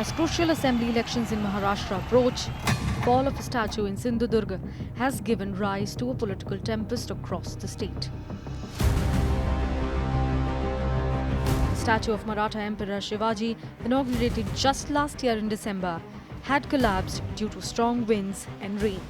As crucial assembly elections in Maharashtra approach, fall of a statue in Sindhudurg has given rise to a political tempest across the state. The statue of Maratha Emperor Shivaji, inaugurated just last year in December, had collapsed due to strong winds and rain.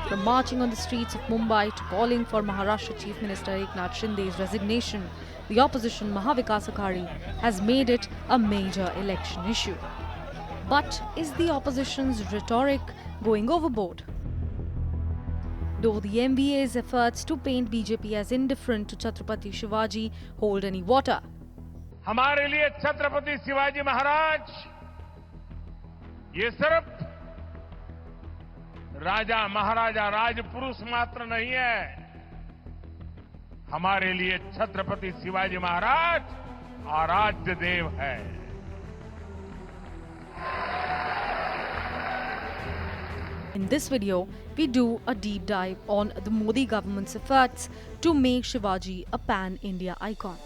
From marching on the streets of Mumbai to calling for Maharashtra Chief Minister Eknath Shinde's resignation, the opposition Maha Vikas Aghadi has made it a major election issue. But is the opposition's rhetoric going overboard? Do the MVA's efforts to paint BJP as indifferent to Chhatrapati Shivaji hold any water? हमारे लिए छत्रपति शिवाजी महाराज ये सिर्फ राजा महाराजा राजपुरुष मात्र नहीं है। हमारे लिए छत्रपति शिवाजी महाराज आराध्य देव है। In this video, we do a deep dive on the Modi government's efforts to make Shivaji a pan-India icon.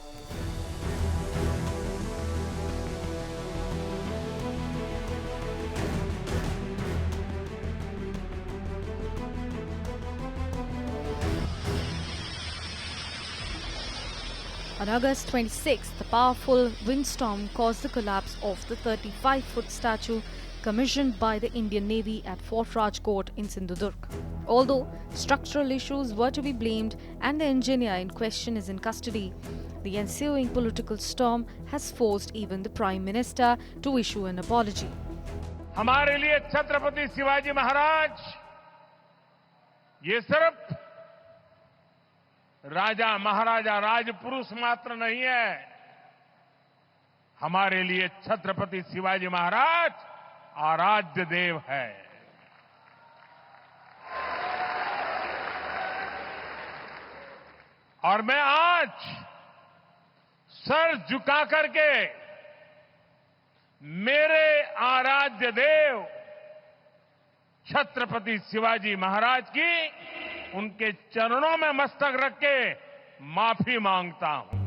On August 26th, the powerful windstorm caused the collapse of the 35-foot statue commissioned by the Indian Navy at Fort Rajkot in Sindhudurg. Although structural issues were to be blamed and the engineer in question is in custody, the ensuing political storm has forced even the Prime Minister to issue an apology. हमारे लिए छत्रपति शिवाजी महाराज ये सिर्फ राजा महाराजा राजपुरुष मात्र नहीं है। हमारे लिए छत्रपति शिवाजी महाराज आराध्य देव है। और मैं आज सर झुका करके मेरे आराध्य देव छत्रपति शिवाजी महाराज की उनके चरणों में मस्तक रख के माफी मांगता हूं।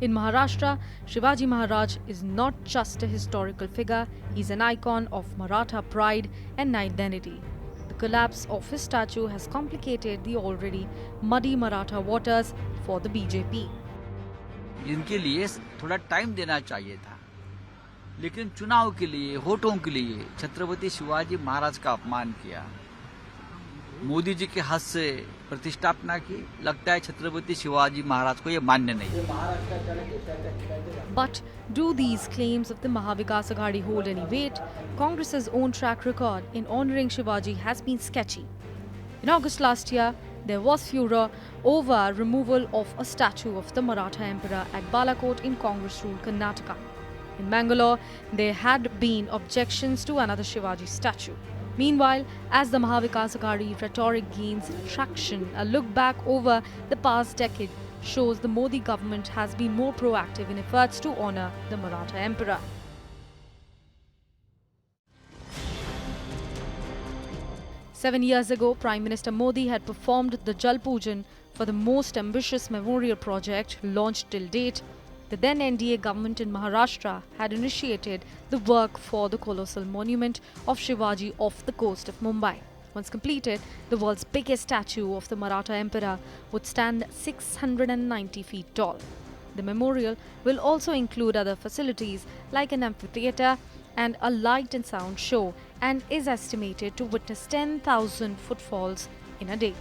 In Maharashtra, Shivaji Maharaj is not just a historical figure, he's an icon of Maratha pride and identity. The collapse of his statue has complicated the already muddy Maratha waters for the BJP. इनके लिए थोड़ा time देना चाहिए था, लेकिन चुनाव के लिए, वोटों के लिए छत्रपति शिवाजी महाराज का अपमान किया। मोदी जी के हाथ से प्रतिष्ठापना की, लगता है छत्रपति शिवाजी महाराज को ये मान्य नहीं। But do these claims of the Maha Vikas Aghadi hold any weight? Congress's own track record in honouring Shivaji has been sketchy. In August last year, there was furor over removal of a statue of the Maratha Emperor at Balakot in Congress-ruled Karnataka. In Bangalore, there had been objections to another Shivaji statue. Meanwhile, as the Maha Vikas Aghadi rhetoric gains traction, a look back over the past decade shows the Modi government has been more proactive in efforts to honour the Maratha Emperor. Seven years ago, Prime Minister Modi had performed the Jal Pujan for the most ambitious memorial project launched till date. The then NDA government in Maharashtra had initiated the work for the colossal monument of Shivaji off the coast of Mumbai. Once completed, the world's biggest statue of the Maratha Emperor would stand 690 feet tall. The memorial will also include other facilities like an amphitheatre and a light and sound show, and is estimated to witness 10,000 footfalls in a day.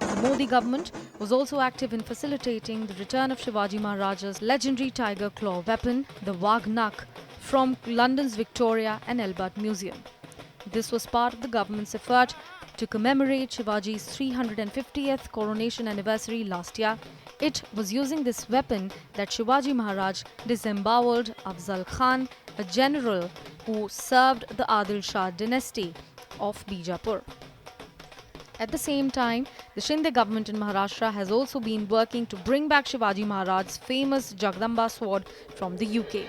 The Modi government was also active in facilitating the return of Shivaji Maharaj's legendary tiger claw weapon, the Wagnak, from London's Victoria and Albert Museum. This was part of the government's effort to commemorate Shivaji's 350th coronation anniversary last year. It was using this weapon that Shivaji Maharaj disemboweled Afzal Khan, a general who served the Adil Shah dynasty of Bijapur. At the same time, the Shinde government in Maharashtra has also been working to bring back Shivaji Maharaj's famous Jagdamba sword from the UK.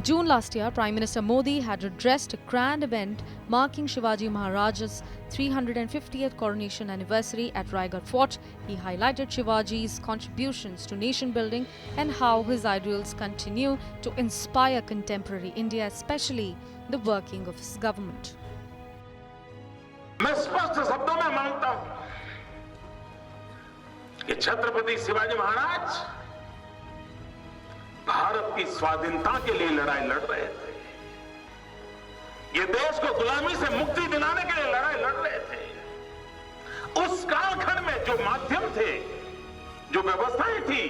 In June last year, Prime Minister Modi had addressed a grand event marking Shivaji Maharaj's 350th coronation anniversary at Raigad Fort. He highlighted Shivaji's contributions to nation building and how his ideals continue to inspire contemporary India, especially the working of his government. मैं स्पष्ट शब्दों में मानता हूं कि छत्रपति शिवाजी महाराज भारत की स्वाधीनता के लिए लड़ाई लड़ रहे थे। ये देश को गुलामी से मुक्ति दिलाने के लिए लड़ाई लड़ रहे थे। उस कालखंड में जो माध्यम थे, जो व्यवस्थाएं थी,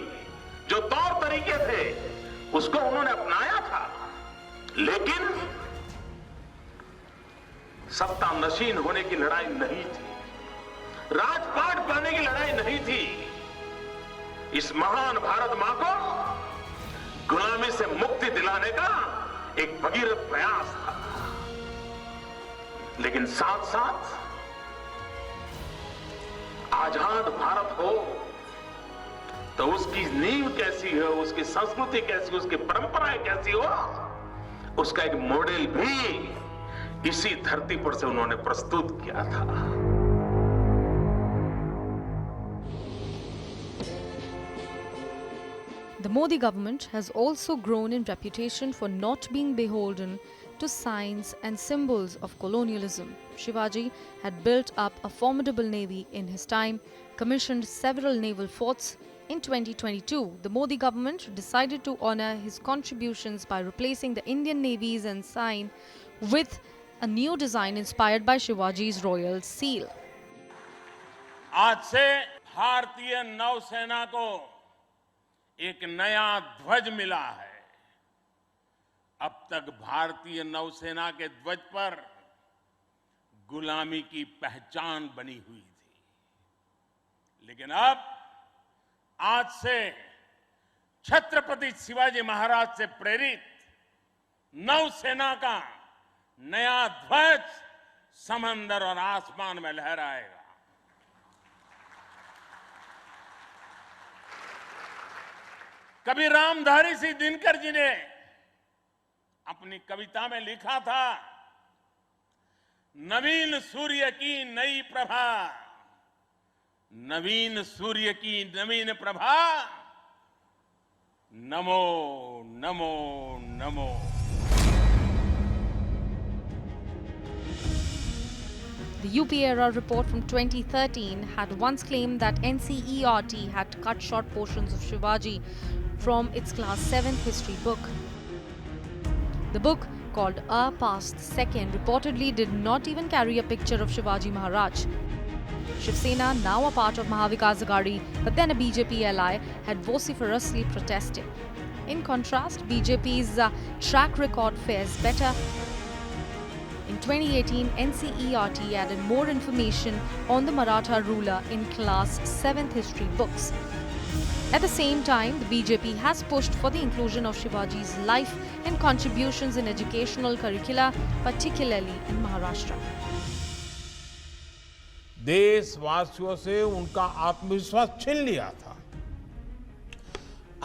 जो तौर तरीके थे, उसको उन्होंने अपनाया था। लेकिन सत्ता नशीन होने की लड़ाई नहीं थी, राजपाट पाने की लड़ाई नहीं थी। इस महान भारत मां को गुलामी से मुक्ति दिलाने का एक भगीरथ प्रयास था। लेकिन साथ साथ आजाद भारत हो तो उसकी नींव कैसी हो, उसकी संस्कृति कैसी, उसकी परंपराएं कैसी हो, उसका एक मॉडल भी इसी धरती पर से उन्होंने प्रस्तुत किया था। The Modi government has also grown in reputation for not being beholden to signs and symbols of colonialism. Shivaji had built up a formidable navy in his time, commissioned several naval forts. In 2022, the Modi government decided to honor his contributions by replacing the Indian Navy's ensign with a new design inspired by Shivaji's royal seal. आज से भारतीय नौसेना को एक नया ध्वज मिला है। अब तक भारतीय नौसेना के ध्वज पर गुलामी की पहचान बनी हुई थी, लेकिन अब आज से छत्रपति शिवाजी महाराज से प्रेरित नौसेना का नया ध्वज समंदर और आसमान में लहराएगा। कभी रामधारी सिंह दिनकर जी ने अपनी कविता में लिखा था, नवीन सूर्य की नई प्रभा, नवीन सूर्य की नवीन Prabha, Namo Namo Namo. The UP-era report from 2013 had once claimed that NCERT had cut short portions of Shivaji from its class 7th history book. The book, called A Past Second, reportedly did not even carry a picture of Shivaji Maharaj. Shiv Sena, now a part of Mahavikas Aghadi but then a BJP ally, had vociferously protested. In contrast, BJP's track record fares better. In 2018, NCERT added more information on the Maratha ruler in class 7th history books. At the same time, the BJP has pushed for the inclusion of Shivaji's life and contributions in educational curricula, particularly in Maharashtra. देशवासियों से उनका आत्मविश्वास छीन लिया था।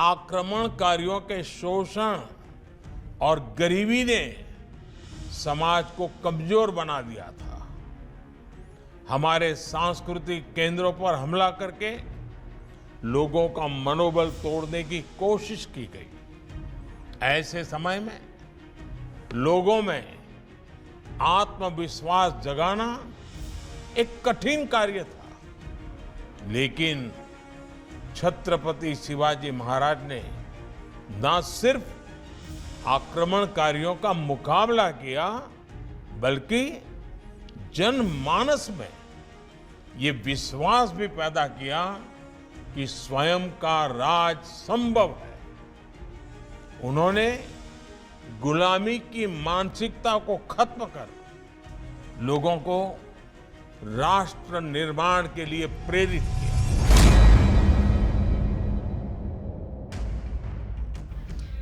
आक्रमणकारियों के शोषण और गरीबी ने समाज को कमजोर बना दिया था। हमारे सांस्कृतिक केंद्रों पर हमला करके लोगों का मनोबल तोड़ने की कोशिश की गई। ऐसे समय में लोगों में आत्मविश्वास जगाना एक कठिन कार्य था, लेकिन छत्रपति शिवाजी महाराज ने न सिर्फ आक्रमणकारियों का मुकाबला किया, बल्कि जनमानस में ये विश्वास भी पैदा किया कि स्वयं का राज संभव है। उन्होंने गुलामी की मानसिकता को खत्म कर लोगों को राष्ट्र निर्माण के लिए प्रेरित किया।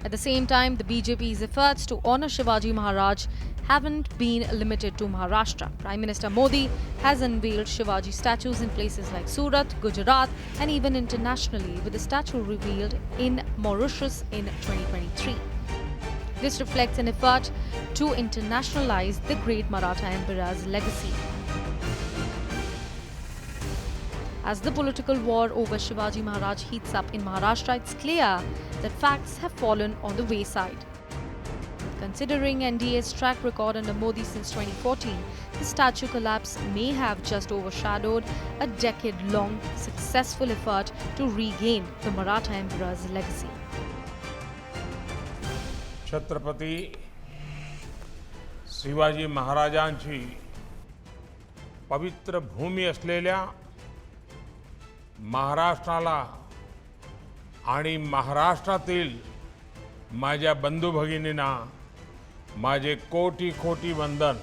At the same time, the BJP's efforts to honor Shivaji Maharaj haven't been limited to Maharashtra. Prime Minister Modi has unveiled Shivaji statues in places like Surat, Gujarat, and even internationally, with the statue revealed in Mauritius in 2023. This reflects an effort to internationalize the great Maratha Emperor's legacy. As the political war over Shivaji Maharaj heats up in Maharashtra, it's clear that facts have fallen on the wayside. Considering NDA's track record under Modi since 2014, the statue collapse may have just overshadowed a decade-long successful effort to regain the Maratha Emperor's legacy. Chhatrapati Shivaji महाराजांची पवित्र भूमी असलेल्या महाराष्ट्राला आणि महाराष्ट्रातील माझ्या बंधू भगिनींना माझे कोटी कोटी वंदन.